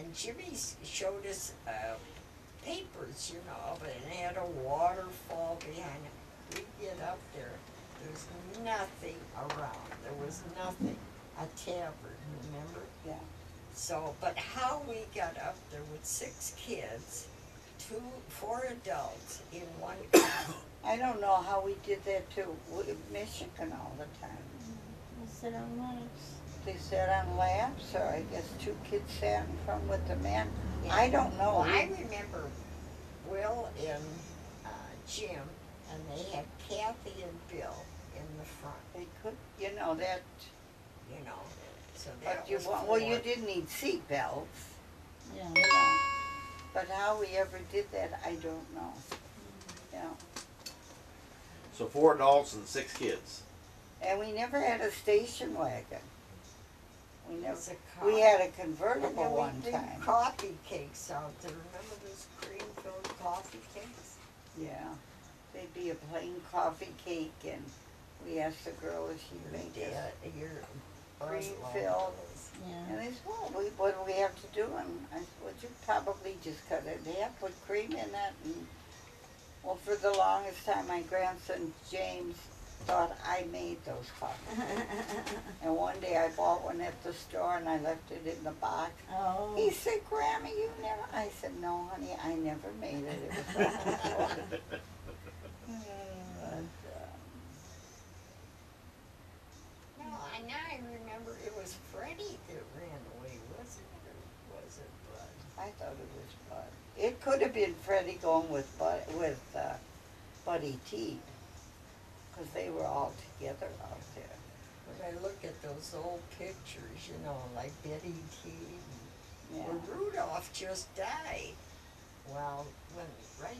And Jimmy showed us papers, you know, but it had a waterfall behind it. We get up there, there's nothing around. There was nothing. A tavern, remember? Yeah. So, but how we got up there with 6 kids, 4 adults in one car. I don't know how we did that too. Michigan all the time. We sit on laps. They sat on laps, or I guess 2 kids sat in front with the man. Yeah. I don't know. Well, I remember Will and Jim, and they had Kathy and Bill in the front. They could, you know, that. You know, so that But you was well, you did need seat belts. Yeah. You know. But how we ever did that, I don't know. Yeah. So 4 adults and 6 kids. And we never had a station wagon. We never. It's a car. We had a And convertible then one we time. coffee cakes out there. Remember those cream-filled coffee cakes? Yeah. They'd be a plain coffee cake, and we asked the girl if she'd make it Your cream-filled. Yeah. And they said, well, what do we have to do? And I said, well, you probably just cut it in half, put cream in it. And, well, for the longest time, my grandson, James, thought I made those coffees. And one day I bought one at the store, and I left it in the box. Oh. He said, Grandma, you never... I said, no, honey, I never made it. It was all before. No, now I remember it was Freddie that ran away, wasn't it? Or was it Bud? I thought it was Bud. It could have been Freddie going with Buddy T, because they were all together out there. When I look at those old pictures, you know, like Betty T. Yeah. Well, Rudolph just died. Well, when, right?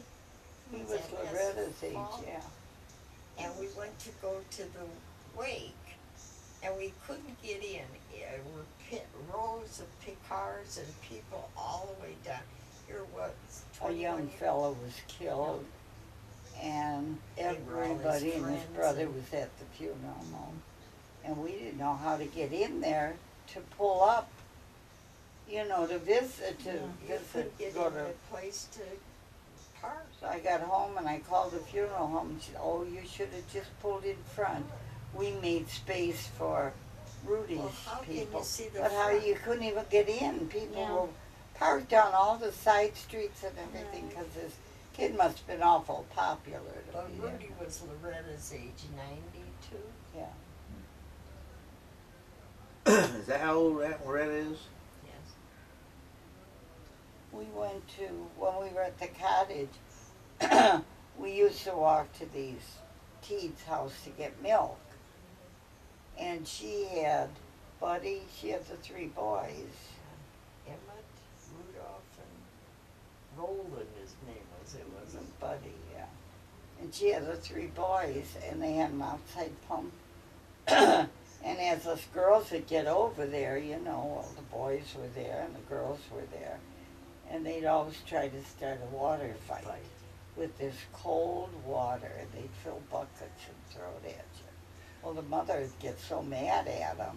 He was that Loretta's age, fall? yeah. And we went to go to the wake, and we couldn't get in. There were rows of cars and people all the way down. Here was A 21 young years- fellow was killed, and They were all his everybody and his friends brother and- was at the funeral home. And we didn't know how to get in there to pull up, you know, to visit, You visit, couldn't get go in to. the place to park. So I got home and I called the funeral home and she said, oh, you should have just pulled in front. We made space for Rudy's Well, how can you people. see the But how front? you couldn't even get in. People Yeah. were parked down all the side streets and everything Right. because this kid must have been awful popular to But be there. Rudy was Loretta's age, 92. Yeah. Is that how old Loretta is? Yes. We went to, when we were at the cottage, we used to walk to these Teed's house to get milk. And she had Buddy, she had the 3 boys. Emmett, Rudolph, and Roland, his name was. It wasn't Buddy, yeah. And she had the 3 boys, and they had an outside pump. And as us girls would get over there, you know, well, the boys were there and the girls were there. And they'd always try to start a water fight with this cold water, and they'd fill buckets and throw it at you. Well, the mother would get so mad at them.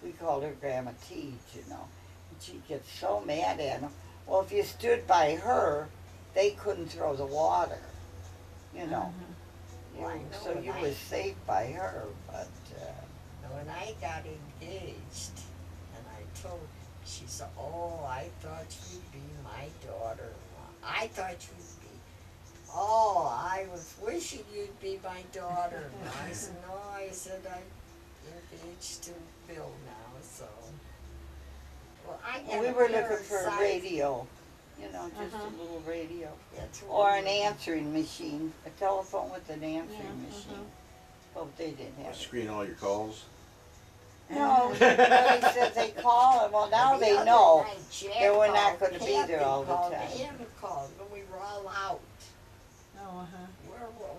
We called her Grandma Teed, you know. And she'd get so mad at them. Well, if you stood by her, they couldn't throw the water, you know. Well, I know So when you I- were safe by her, but When I got engaged, and I told, she said, oh, I thought you'd be my daughter. I thought you'd be, oh, I was wishing you'd be my daughter. And I said, no, I said, I'm engaged to Bill now, so. Well, I got we a were pair looking of for a size- radio, you know, just Uh-huh. a little radio. That's Or what an we- answering machine, a telephone with an answering Yeah, machine. But they didn't have it. Screen all your calls. No, they said they call and well now The they other know night, Jack they were not called, gonna be there Kathy all the called, time. Ann called when we were all out. Oh,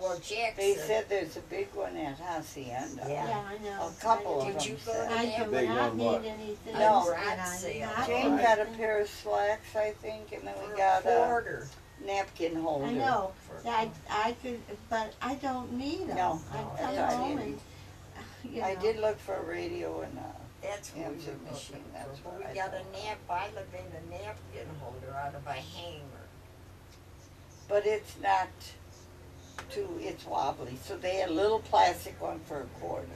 Well, Jack They said there's a big one at Hacienda. Yeah. yeah, I know. A couple Did of you them go said. to I that? do Big not one, need what? anything. No. and I'm Sale. not Jane interested. got a pair of slacks, I think, and then For we a got a quarter. napkin holder. I know. For- I could, but I don't need them. No, I no, come I home didn't. and, you I know. did look for a radio and That's what we Answer were machine, looking that's for. what But I we got a thought. I made a napkin holder out of a hanger. But it's not it's wobbly. So they had a little plastic one for a quarter.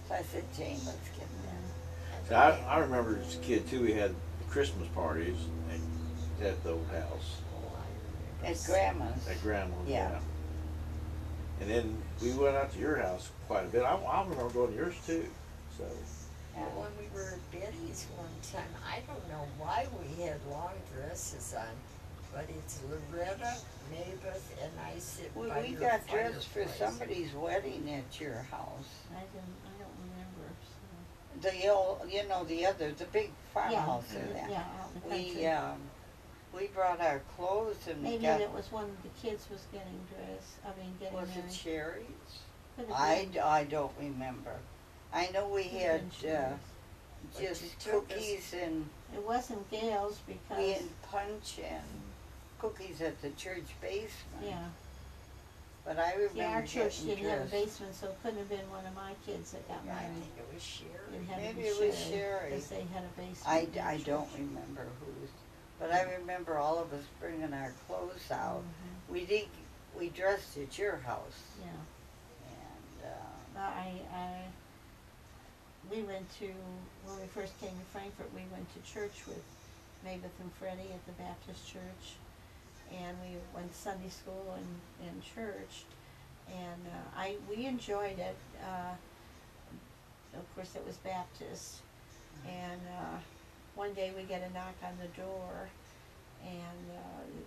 So I said, Jane, let's get that. So I remember as a kid too, we had Christmas parties at the old house, Oh, I remember. At Grandma's. at Grandma's, Yeah. And then we went out to your house quite a bit. I remember going to yours too. So Yeah. Well, when we were at Betty's one time, I don't know why we had long dresses on, but it's Loretta, Mavis, and I sit We, by we your got dressed for fireplace. somebody's wedding at your house. I don't remember, so. The old, the big farmhouse Yeah, in there. yeah, out in the country. We brought our clothes and we Maybe got, it was one of the kids was getting dressed, getting was married. it cherries? Could have been. I don't remember. I know we Could have had, been cherries. But you just took us- cookies and, It wasn't Gail's because, we had punch and cookies at the church basement. yeah. But I See, our remember church getting didn't have a dressed. basement, so it couldn't have been one of my kids that got I married. think it was Sherry. It had to Maybe be it was Sherry, Sherry. because they had a basement. I in their don't church. remember whose, but I remember all of us bringing our clothes out. Mhm. We dressed at your house, Yeah. and, We went to, when we first came to Frankfurt, we went to church with Mavis and Freddie at the Baptist church. And we went to Sunday school and church. And, we enjoyed it. Of course, it was Baptist. And, one day we get a knock on the door. And,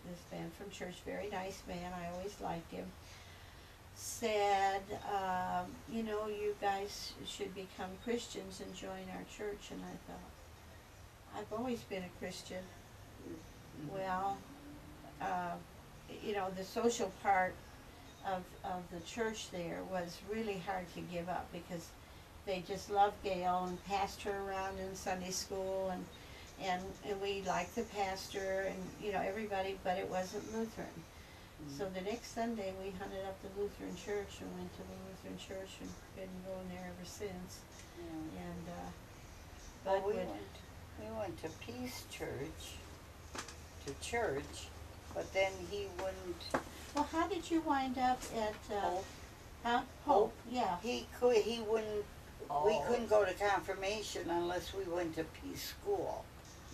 this man from church, very nice man, I always liked him, said, you guys should become Christians and join our church. And I thought, I've always been a Christian. Well, the social part of the church there was really hard to give up because they just loved Gail and passed her around in Sunday school and we liked the pastor and, everybody, but it wasn't Lutheran. So the next Sunday, we hunted up the Lutheran church and went to the Lutheran church and been going there ever since. yeah. And, Well, Bud would, we went to Peace Church, but then he wouldn't, well, how did you wind up at, Hope. huh? Hope. Yeah. he wouldn't, we Oh. couldn't go to confirmation unless we went to Peace School.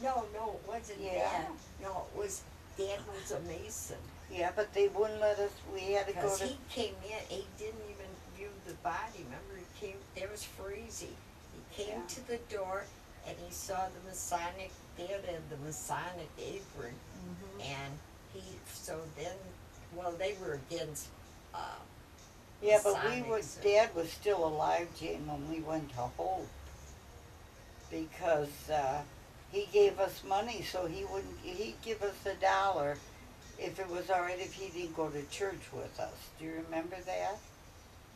No, it wasn't Yeah. Dad. No, it was, Dad was a Mason. Yeah, but they wouldn't let us, we had to go Because to, he came in, he didn't even view the body, remember, he came, there was Freezy. He came Yeah. to the door and he saw the Masonic, Dad had the Masonic apron, Mhm. and they were against, yeah, but Masonics. Dad was still alive, Jane, when we went to Hope. Because, he gave us money, so he'd give us $1 if it was all right if he didn't go to church with us. Do you remember that?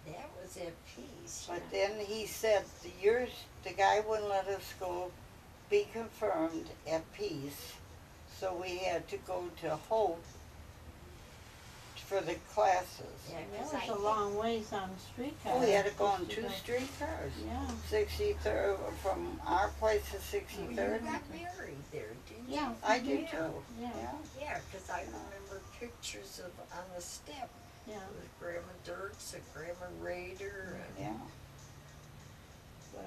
That was at peace. But yeah. then he said, the guy wouldn't let us go be confirmed at Peace, so we had to go to Hope for the classes. Yeah, That 'cause was I a think- long ways on the streetcar. We had to go on Supposed to 2 streetcars. Yeah. 63rd, from our place to You 63rd. got married there, didn't you? Yeah. I did Yeah. too. Yeah. Yeah, 'cause I remember pictures of on the step Yeah. with Grandma Dircks and Grandma Raider and Yeah. But,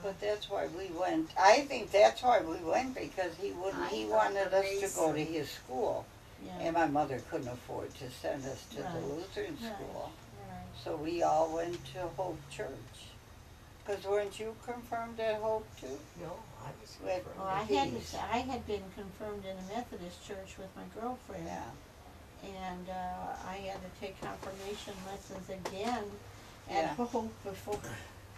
But that's why we went. I think that's why we went, because he wouldn't. He I wanted thought us the to go to Mason- his school, yeah. and my mother couldn't afford to send us to the Right. Lutheran Right. school. Right. So we all went to Hope Church. Because weren't you confirmed at Hope too? no, I was With- from Well, I Peace. had been confirmed in a Methodist church with my girlfriend. Yeah. And, I had to take confirmation lessons again Yeah. at Hope before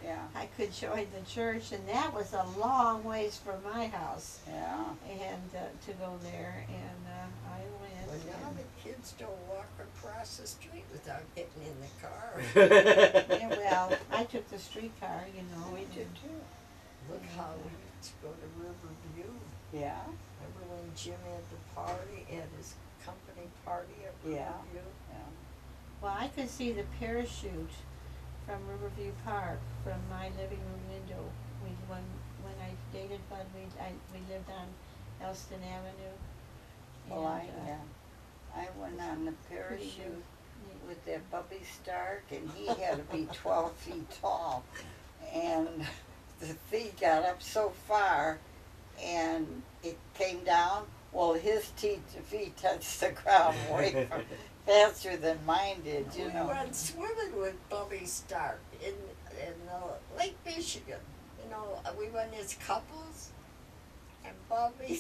Yeah. I could join the church, and that was a long ways from my house, Yeah. and, to go there, and, I went. Well, now and- the kids don't walk across the street without getting in the car. Yeah, well, I took the streetcar, We did too. Look how we used to go to Riverview. Yeah. Remember when Jim had the party, had his company party at Yeah. Riverview? Yeah. Well, I could see the parachute from Riverview Park, from my living room window. When I dated Bud, we lived on Elston Avenue. Well, And, I went on the pretty parachute neat. with that Bubby Stark, and he had to be 12 feet tall. And the feet got up so far, and it came down. Well, his feet touched the ground way faster than mine did, you know. We went swimming with Bobby Stark in Lake Michigan. You know, we went as couples, and Bobby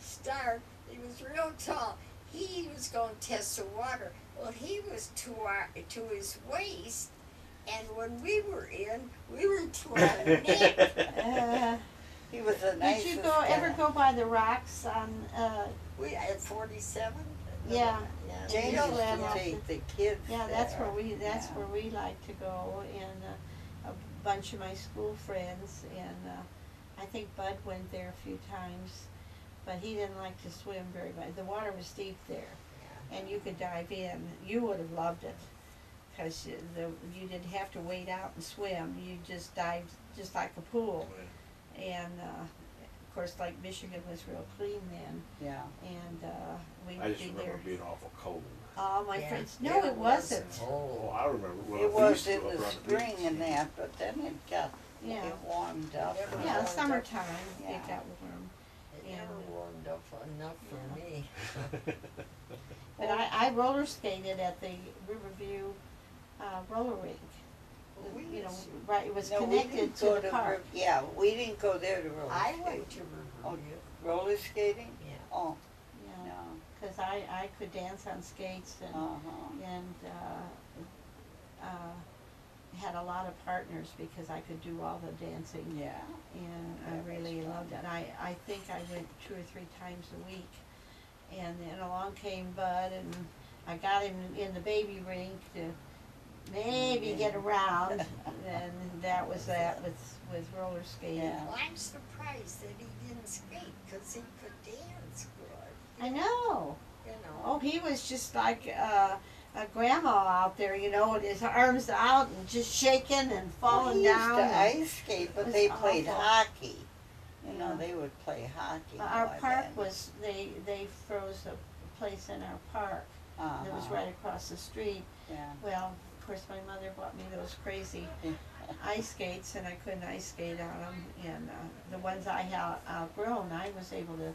Stark, he was real tall. He was going to test the water. Well, he was to his waist, and when we were in, we were to our neck. He was the nicest Did you guy. ever go by the rocks on, We at 47. Yeah. Jane Yeah. used to Yeah. take the kids yeah, that's there. that's Yeah. where we like to go, and a bunch of my school friends, and I think Bud went there a few times, but he didn't like to swim very much. The water was deep there, and you could dive in. You would have loved it, because you didn't have to wade out and swim. You just dived just like a pool, and of course, Lake Michigan was real clean then, Yeah. and we'd I just be remember there. it being awful cold. Oh, my Yeah. friends, no, it wasn't. Oh, Oh, I remember. Well, It we was used to in up the around spring beach. and that, but then it got, Yeah. it warmed up. Never Yeah, warmed summertime, Yeah. it got warm. it never warmed up enough for me. But I roller skated at the Riverview roller rink. We You know, used to- right, it was No, we connected didn't to go the park. Yeah, we didn't go there to roller I skate. went to Oh, Riverview. roller skating? Yeah. Oh, Yeah, no. cause I could dance on skates Uh-huh. and had a lot of partners because I could do all the dancing. Yeah. And That I was really fun. loved it. I think I went 2 or 3 times a week. And then along came Bud, and I got him in the baby rink to maybe get around, and that was that with roller skating. Yeah. Well, I'm surprised that he didn't skate, because he could dance good. I know. You know. Oh, he was just like a grandma out there, you know, with his arms out and just shaking and falling Well, he used down. to and- ice skate, but was they played awful. hockey. You Yeah. know, they would play hockey. Our more park then. was, they froze a place in our park that was Uh-huh. right across the street. Yeah. Well, of course, my mother bought me those crazy ice skates, and I couldn't ice skate on them. And the ones I had outgrown, I was able to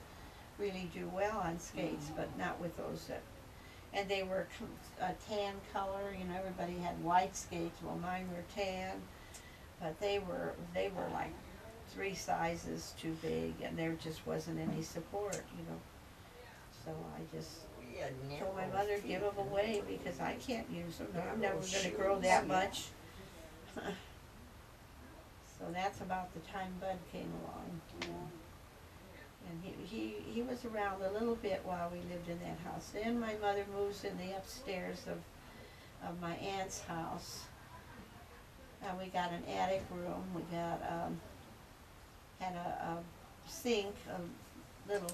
really do well on skates, but not with those. And they were a tan color. You know, everybody had white skates. Well, mine were tan, but they were like 3 sizes too big, and there just wasn't any support. You know, so I just We had told my narrow mother, feet. give them away because I can't use them. I'm never Narrow gonna grow shoes. that much. So that's about the time Bud came along. Yeah. And he was around a little bit while we lived in that house. Then my mother moves in the upstairs of my aunt's house. We got an attic room. We got had a sink, a little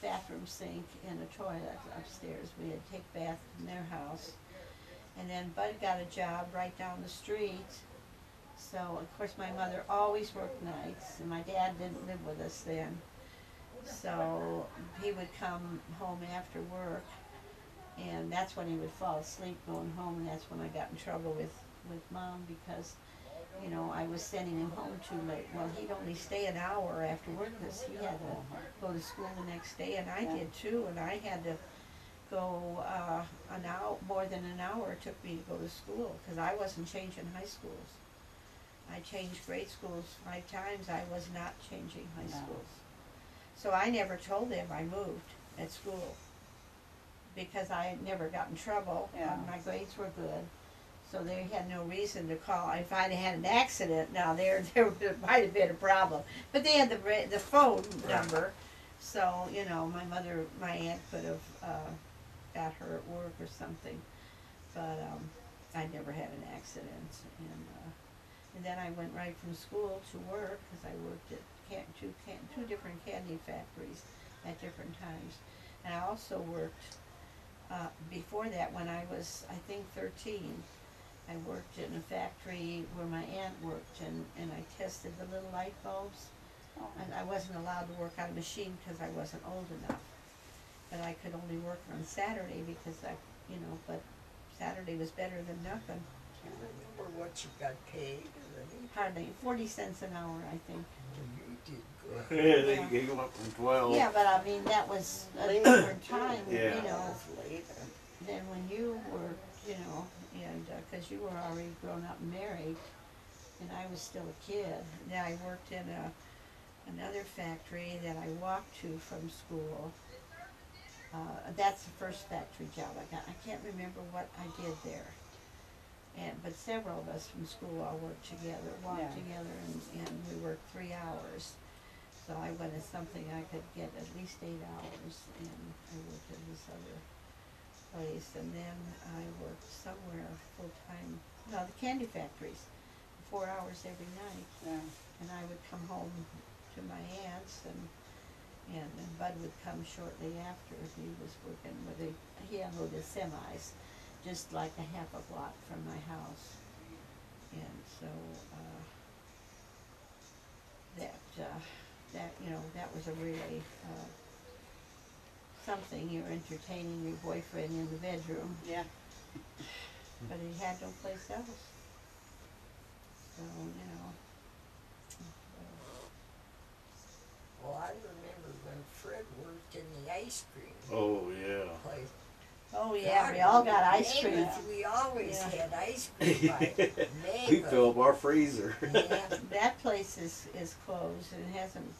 bathroom sink, and a toilet upstairs. We had to take bath in their house. And then Bud got a job right down the street. So of course my mother always worked nights, and my dad didn't live with us then. So he would come home after work, and that's when he would fall asleep going home, and that's when I got in trouble with Mom because, you know, I was sending him home too late. Well, he'd only stay an hour after work because he had to go to school the next day, and I did too, and I had to go an hour, more than an hour it took me to go to school because I wasn't changing high schools. I changed grade schools 5 times. I was not changing high No. schools. So I never told them I moved at school because I had never got in trouble. Yeah. My grades were good. So they had no reason to call. If I'd had an accident, now there might have been a problem. But they had the phone number. So, you know, my aunt could have got her at work or something. But I never had an accident. And then I went right from school to work because I worked at two different candy factories at different times. And I also worked before that when I was, I think, 13. I worked in a factory where my aunt worked, and I tested the little light bulbs. Oh. And I wasn't allowed to work on a machine because I wasn't old enough. But I could only work on Saturday because but Saturday was better than nothing. Do you remember what you got paid? Or anything? Hardly 40 cents an hour, I think. You did Yeah, good. they go up from 12. Yeah, but I mean that was a Later, different too. time, Yeah. you know, Later. than when you were, and because you were already grown up and married, and I was still a kid. Then I worked in another factory that I walked to from school. That's the first factory job I got. I can't remember what I did there. But several of us from school all walked Yeah. together, and we worked 3 hours. So I went as something I could get at least 8 hours, and I worked in this other place, and then I worked somewhere full-time, no, the candy factories, 4 hours every night. Yeah. And I would come home to my aunt's, and Bud would come shortly after. He was working he unloaded semis, just like a half a block from my house. And so, that was a really, something. You're entertaining your boyfriend in the bedroom, Yeah. but he had no place else. So, Well, I remember when Fred worked in the ice cream Oh, yeah. place. Oh yeah, we all got ice cream. We always Yeah. had ice cream by We Mega. fill up our freezer. Yeah. That place is closed and hasn't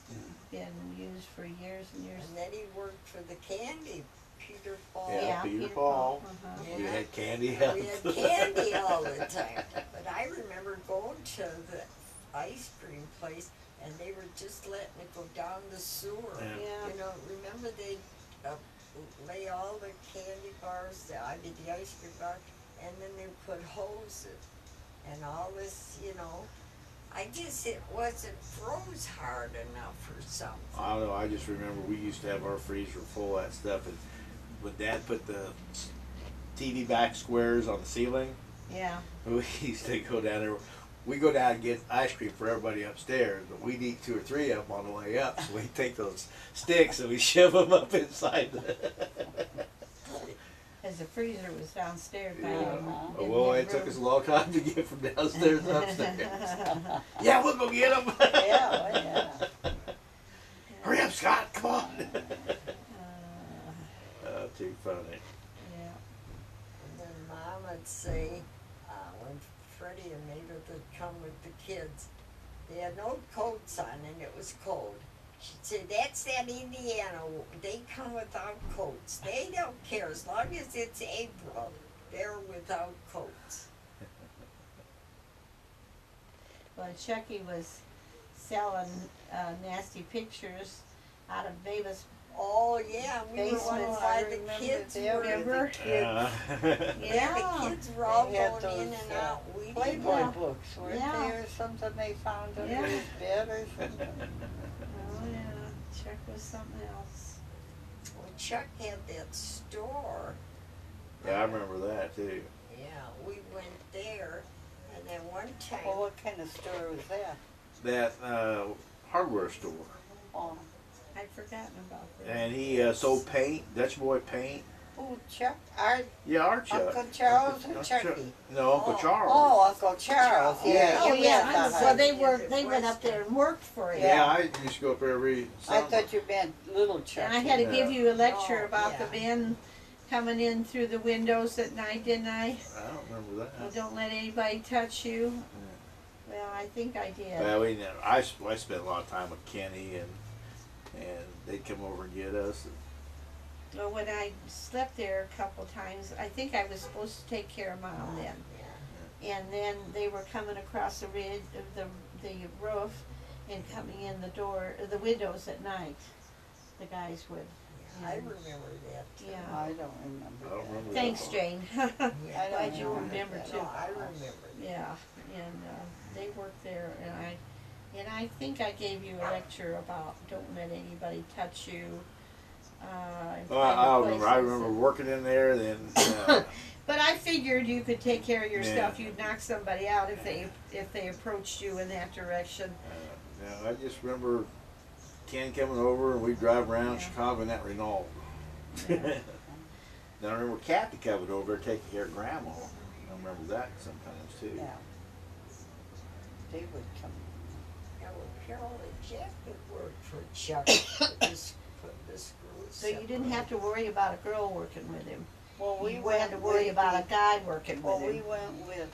been used for years and years. And then he worked for the candy, Peter Paul. Yeah, Peter Paul. Uh-huh. We Yeah. had candy. We had candy all the time. But I remember going to the ice cream place, and they were just letting it go down the sewer. Yeah. Remember they lay all the candy bars, the ice cream bar, and then they put hoses and all this, I guess it wasn't froze hard enough or something. I don't know, I just remember we used to have our freezer full of that stuff, and when Dad put the TV back squares on the ceiling, Yeah. we used to go down there. We go down and get ice cream for everybody upstairs, but we'd eat 2 or 3 of them on the way up. So we'd take those sticks and we shove them up inside the. As the freezer was downstairs. Yeah. in Well, the it took room. us a long time to get from downstairs to upstairs. Yeah, we'll go get them. Yeah, well, yeah. Hurry up, Scott! Come on. Uh, Too funny. yeah. And then Mom would say, when Freddie and Mater would come with the kids, they had no coats on and it was cold. She'd say, that's that Indiana, they come without coats. They don't care, as long as it's April, they're without coats. Well, Chucky was selling nasty pictures out of Baba's. Oh, yeah, we were Basement, wondering I why the remember kids there, were, remember? Yeah. the kids were all They had going in those, and out. We didn't Playboy Yeah. books, weren't Yeah. they, or something they found under Yeah. his bed or something? Oh yeah, Chuck was something else. Well, Chuck had that store. Yeah, I remember that too. Yeah, we went there, and then one time, Well, what kind of store was that? That hardware store. Oh, I'd forgotten about that. And he sold paint, Dutch boy paint. who, Chuck? Our Yeah, our Chuck. Uncle Charles or Uncle Chucky? No, Uncle Oh. Charles. Oh, Uncle Charles, yeah. Oh he yeah, was the well they husband. went up there and worked for him. Yeah, I used to go up there every I summer. thought you meant little Chucky. And I had to give you a lecture Oh, about the yeah. men coming in through the windows at night, didn't I? I don't remember that. Well, don't let anybody touch you. Well, I think I did. Well, we never, I spent a lot of time with Kenny, and they'd come over and get us. Well, when I slept there a couple times, I think I was supposed to take care of Mom then. yeah, And then they were coming across the ridge of the roof and coming in the windows at night. The guys would. I remember that. Yeah. I don't remember I don't that. remember Thanks, that. Jane. I Glad don't you remember that. too. No, I remember. Yeah, and they worked there, and I think I gave you a lecture about don't let anybody touch you, and Well, I private don't remember. I places remember and- working in there. Then But I figured you could take care of your Yeah. stuff. You'd knock somebody out if they approached you in that direction. I just remember Ken coming over and we'd drive around Yeah. Chicago in that Renault. Yeah. Then I remember Kathy coming over taking care of Grandma. I remember that sometimes too. Yeah. They would come. Yeah, well, Carol and Jack would work for Chuck, put the screws. So you didn't have to worry about a girl working with him. Well, we You went had to worry with about the- a guy working Well, with we him. went with,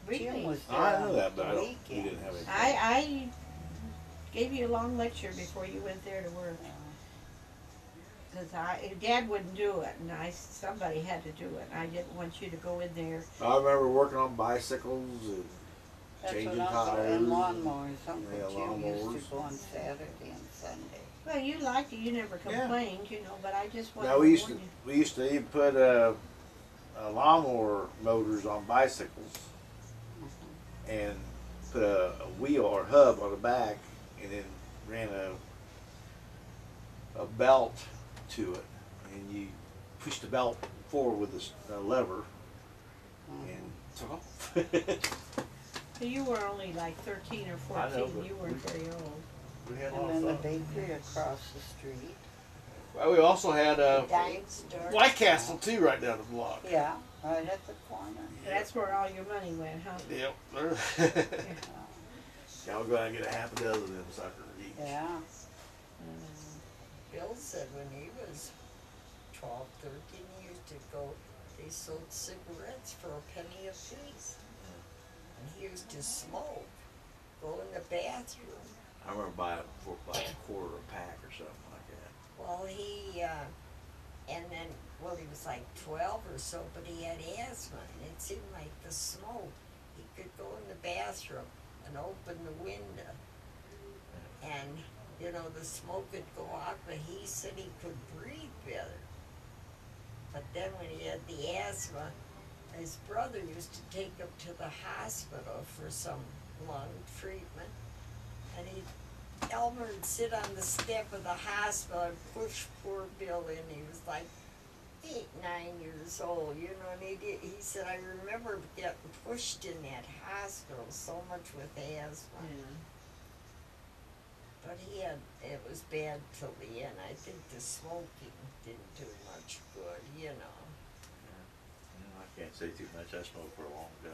Really? Jim was there I on know that, but the I don't. We weekend. didn't have any. I gave you a long lecture before you went there to work. Because Dad wouldn't do it, and somebody had to do it. I didn't want you to go in there. I remember working on bicycles and That's changing what also, tires. and lawnmowers. Uncle Yeah, Jim used lawnmowers. to go on Saturday and Sunday. Well, you liked it. You never Yeah. complained, you know. But I just wanted Now to we used warn to you. we used to even put lawnmower motors on bicycles and put a wheel or hub on the back and then ran a belt to it and you push the belt forward with a lever and took off. So you were only like 13 or 14. I know, but You weren't very old. We had a And lot then the of fun. bakery across the street. Well, we also had Dimes, Dircks. White Castle too right down the block. Yeah, right at the corner. That's where all your money went, huh? Yep. Y'all go out and get a half a dozen of them suckers each. Yeah. Bill said when he was 12, 13, he used to go, they sold cigarettes for a penny a piece. And he used to smoke, go in the bathroom. I remember buying it for like a quarter a pack or something like that. Well, and then, he was like 12 or so, but he had asthma, and it seemed like the smoke. He could go in the bathroom and open the window, and, the smoke would go out, but he said he could breathe better. But then when he had the asthma, his brother used to take him to the hospital for some lung treatment, and Elmer would sit on the step of the hospital and push poor Bill in. He was like 8, 9 years old, and he said, I remember getting pushed in that hospital so much with asthma. But it was bad till the end. I think the smoking didn't do much good, I can't say too much. I smoked for a long time.